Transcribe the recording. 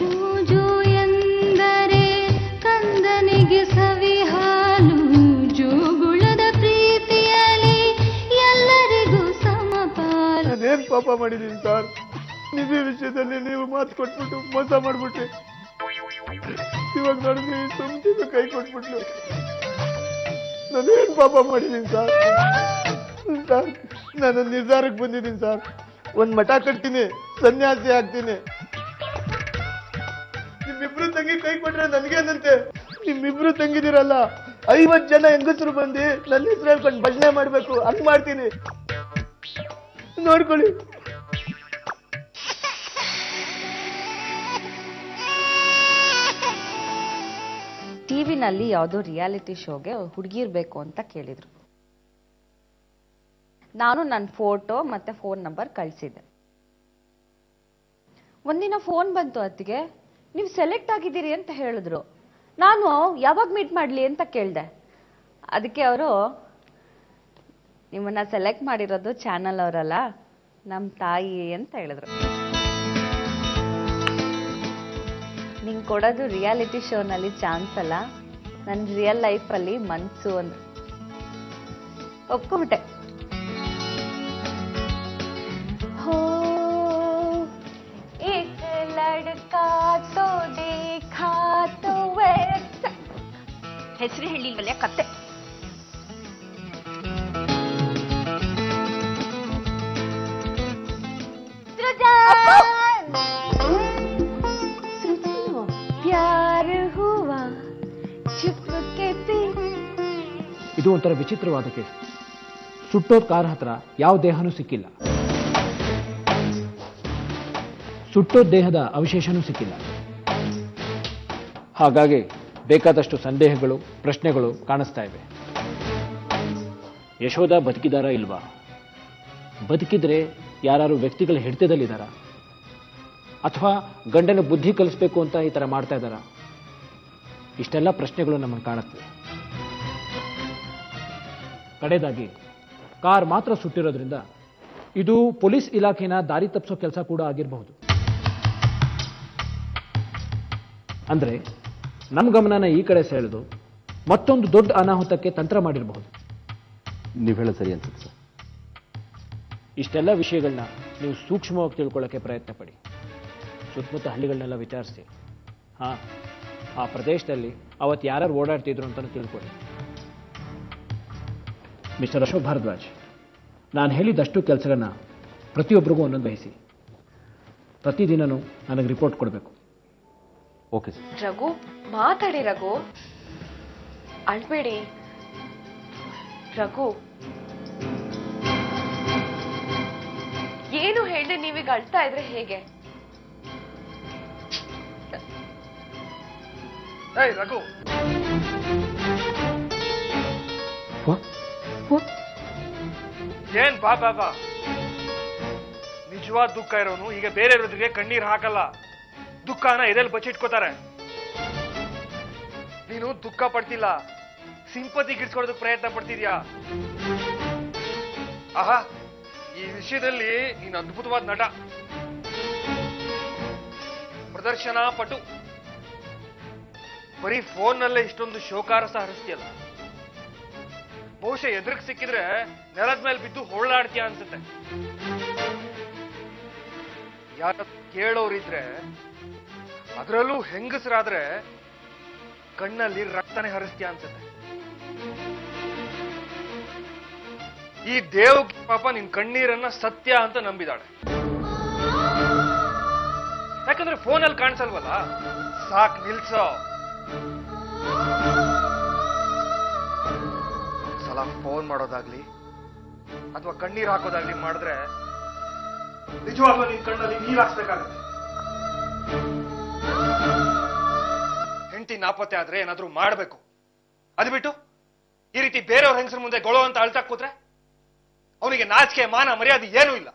ಜೂಜು ಎಂದರೆ ಕಂದನಿಗೆ ಸವಿ ಹಾಲು, ಜೋಗುಳದ ಪ್ರೀತಿಯಲ್ಲಿ ಎಲ್ಲರಿಗೂ ಸಮಪಾಲು. ನಾನೇನ್ ಪಾಪ ಮಾಡಿದೀನಿ ಸರ್? ನಿಧಿ ವಿಷಯದಲ್ಲಿ ನೀವು ಮಾತು ಕೊಟ್ಬಿಟ್ಟು ಮೋಸ ಮಾಡ್ಬಿಟ್ರಿ. ಇವಾಗ ನಡೆದು ಸುಮ್ಕಿದು ಕೈ ಕೊಟ್ಬಿಟ್ಲು. ನಾನೇನ್ ಪಾಪ ಮಾಡಿದೀನಿ ಸರ್? ನಾನು ನಿರ್ಧಾರಕ್ಕೆ ಬಂದಿದ್ದೀನಿ ಸರ್. ಒಂದ್ ಮಠ ಕಟ್ತೀನಿ, ಸನ್ಯಾಸಿ ಆಗ್ತೀನಿ. ನಿಮ್ಮಿಬ್ರು ತಂಗಿ ಕೈ ಕೊಟ್ರೆ ನನ್ಗೇನಂತೆ? ನಿಮ್ಮಿಬ್ರು ತಂಗಿದಿರಲ್ಲ, 50 ಜನ ಹೆಂಗಸರು ಬಂದು ನನ್ನ ಹೆಸರು ಹೇಳ್ಕೊಂಡು ಭಜನೆ ಮಾಡ್ಬೇಕು, ಹಂಗ್ ಮಾಡ್ತೀನಿ. ನೋಡ್ಕೊಳ್ಳಿ. ಟಿವಿನಲ್ಲಿ ಯಾವುದೋ ರಿಯಾಲಿಟಿ ಶೋಗೆ ಹುಡುಗಿರ್ಬೇಕು ಅಂತ ಕೇಳಿದ್ರು. ನಾನು ನನ್ನ ಫೋಟೋ ಮತ್ತೆ ಫೋನ್ ನಂಬರ್ ಕಳಿಸಿದ್ದೆ. ಒಂದಿನ ಫೋನ್ ಬಂತು ಅತ್ತಿಗೆ, ನೀವು ಸೆಲೆಕ್ಟ್ ಆಗಿದ್ದೀರಿ ಅಂತ ಹೇಳಿದ್ರು. ನಾನು ಯಾವಾಗ ಮೀಟ್ ಮಾಡಲಿ ಅಂತ ಕೇಳಿದೆ. ಅದಕ್ಕೆ ಅವರು, ನಿಮ್ಮನ್ನ ಸೆಲೆಕ್ಟ್ ಮಾಡಿರೋದು ಚಾನಲ್ ಅವರಲ್ಲ, ನಮ್ಮ ತಾಯಿ ಅಂತ ಹೇಳಿದ್ರು. ನಿಂಗೆ ಕೊಡೋದು ರಿಯಾಲಿಟಿ ಶೋನಲ್ಲಿ ಚಾನ್ಸ್ ಅಲ್ಲ, ನನ್ನ ರಿಯಲ್ ಲೈಫಲ್ಲಿ ಮನ್ಸು ಅಂದ್ರು. ಒಪ್ಕೊಂಬಿಟ್ಟೆ. हो एक लड़का तो देखा तो वैसा. ಹೆಸರು ಹೇಳಿಲ್ವಲ್ಲ ಕತ್ತೆ. प्यार हुआ चुपके से. ಇದು ಒಂಥರ ವಿಚಿತ್ರವಾದ ಕೇಸ್. ಸುಟ್ಟೋದ್ ಕಾರ್ ಹತ್ರ ಯಾವ ದೇಹನೂ ಸಿಕ್ಕಿಲ್ಲ, ಸುಟ್ಟೋದ್ ದೇಹದ ಅವಶೇಷನೂ ಸಿಕ್ಕಿಲ್ಲ. ಹಾಗಾಗಿ ಬೇಕಾದಷ್ಟು ಸಂದೇಹಗಳು, ಪ್ರಶ್ನೆಗಳು ಕಾಣಿಸ್ತಾ ಇವೆ. ಯಶೋಧ ಬದುಕಿದಾರ ಇಲ್ವಾ? ಬದುಕಿದ್ರೆ ಯಾರು ವ್ಯಕ್ತಿಗಳ ಹಿಡಿತದಲ್ಲಿದ್ದಾರಾ? ಅಥವಾ ಗಂಡನ ಬುದ್ಧಿ ಕಲಿಸ್ಬೇಕು ಅಂತ ಈ ಥರ ಮಾಡ್ತಾ ಇದ್ದಾರಾ? ಇಷ್ಟೆಲ್ಲ ಪ್ರಶ್ನೆಗಳು ನಮ್ಮನ್ನು ಕಾಣುತ್ತವೆ. ಕಡೆದಾಗಿ ಕಾರ್ ಮಾತ್ರ ಸುಟ್ಟಿರೋದ್ರಿಂದ ಇದು ಪೊಲೀಸ್ ಇಲಾಖೆನ ದಾರಿ ತಪ್ಪಿಸೋ ಕೆಲಸ ಕೂಡ ಆಗಿರಬಹುದು. ಅಂದ್ರೆ ನಮ್ಮ ಗಮನನ ಈ ಕಡೆ ಸೆಳೆದು ಮತ್ತೊಂದು ದೊಡ್ಡ ಅನಾಹುತಕ್ಕೆ ತಂತ್ರ ಮಾಡಿರಬಹುದು. ನೀವು ಹೇಳೋದು ಸರಿ ಅನ್ಸುತ್ತೆ ಸರ್. ಇಷ್ಟೆಲ್ಲ ವಿಷಯಗಳನ್ನ ನೀವು ಸೂಕ್ಷ್ಮವಾಗಿ ತಿಳ್ಕೊಳ್ಳೋಕೆ ಪ್ರಯತ್ನ ಪಡಿ. ಸುತ್ತಮುತ್ತ ಹಳ್ಳಿಗಳನ್ನೆಲ್ಲ ವಿಚಾರಿಸಿ, ಆ ಪ್ರದೇಶದಲ್ಲಿ ಅವತ್ತು ಯಾರು ಓಡಾಡ್ತಿದ್ರು ಅಂತ ತಿಳ್ಕೊಳ್ಳಿ. ಮಿಸ್ಟರ್ ಅಶೋಕ್ ಭಾರದ್ವಾಜ್, ನಾನು ಹೇಳಿದಷ್ಟು ಕೆಲಸಗಳನ್ನ ಪ್ರತಿಯೊಬ್ಬರಿಗೂ ಒಂದೊಂದು ವಹಿಸಿ. ಪ್ರತಿದಿನನೂ ನನಗೆ ರಿಪೋರ್ಟ್ ಕೊಡಬೇಕು. Okay sir. ರಘು, ಮಾತಾಡಿ ರಘು, ಅಳ್ಬೇಡಿ ರಘು. ಏನು ಹೇಳಿ ನೀವೀಗ ಅಳ್ತಾ ಇದ್ರೆ ಹೇಗೆ? ರಘು, ಏನ್ ಪಾಪ, ನಿಜವಾದ ದುಃಖ ಇರೋನು ಈಗ ಬೇರೆ ಇರೋದ್ರಿಗೆ ಕಣ್ಣೀರ್ ಹಾಕಲ್ಲ, ದುಃಖನ ಎದೆಲ್ಲಿ ಬಚ್ಚಿಟ್ಕೋತಾರೆ. ನೀನು ದುಃಖ ಪಡ್ತಿಲ್ಲ, ಸಿಂಪತಿ ಗಿಡ್ಸ್ಕೊಳ್ಳೋದಕ್ಕೆ ಪ್ರಯತ್ನ ಪಡ್ತಿದ್ಯಾ. ಆಹಾ, ಈ ವಿಷಯದಲ್ಲಿ ನೀನು ಅದ್ಭುತವಾದ ನಟ, ಪ್ರದರ್ಶನ ಪಟು. ಬರೀ ಫೋನ್ನಲ್ಲೇ ಇಷ್ಟೊಂದು ಶೋಕಾರಸ ಹರಿಸ್ತೀಯಲ್ಲ. ಬಹುಶಃ ಎದುರಿಗೆ ಸಿಕ್ಕಿದ್ರೆ ನೆಲದ ಮೇಲೆ ಬಿದ್ದು ಹೊರಳಾಡ್ತೀಯ ಅನ್ಸುತ್ತೆ. ಯಾರ ಕೇಳೋರಿದ್ರೆ, ಅದರಲ್ಲೂ ಹೆಂಗಸರಾದ್ರೆ ಕಣ್ಣಲ್ಲಿ ರಕ್ತನೇ ಹರಿಸ್ತೀಯ ಅನ್ಸುತ್ತೆ. ಈ ದೇವಕ್ಕೆ ಪಾಪ ನಿನ್ ಕಣ್ಣೀರನ್ನ ಸತ್ಯ ಅಂತ ನಂಬಿದಾಳೆ. ಯಾಕಂದ್ರೆ ಫೋನಲ್ಲಿ ಕಾಣಿಸಲ್ವಲ್ಲ. ಸಾಕ್ ನಿಲ್ಸೋ. ಸಲ ಫೋನ್ ಮಾಡೋದಾಗ್ಲಿ ಅಥವಾ ಕಣ್ಣೀರ್ ಹಾಕೋದಾಗ್ಲಿ ಮಾಡಿದ್ರೆ ನಿಜವಾಗ್ಲೂ ನಿನ್ ಕಣ್ಣಲ್ಲಿ ನೀರ್ ಹಾಕ್ಬೇಕಾಗತ್ತೆ. ಹೆಂಡತಿ ನಾಪತ್ತೆ ಆದ್ರೆ ಏನಾದ್ರೂ ಮಾಡ್ಬೇಕು. ಅದು ಬಿಟ್ಟು ಈ ರೀತಿ ಬೇರೆಯವ್ರ ಹೆಂಗಸರ ಮುಂದೆ ಗೊಳೋ ಅಂತ ಅಳ್ತಾ ಕೂತ್ರೆ ಅವನಿಗೆ ನಾಚಿಕೆ, ಮಾನ, ಮರ್ಯಾದೆ ಏನೂ ಇಲ್ಲ.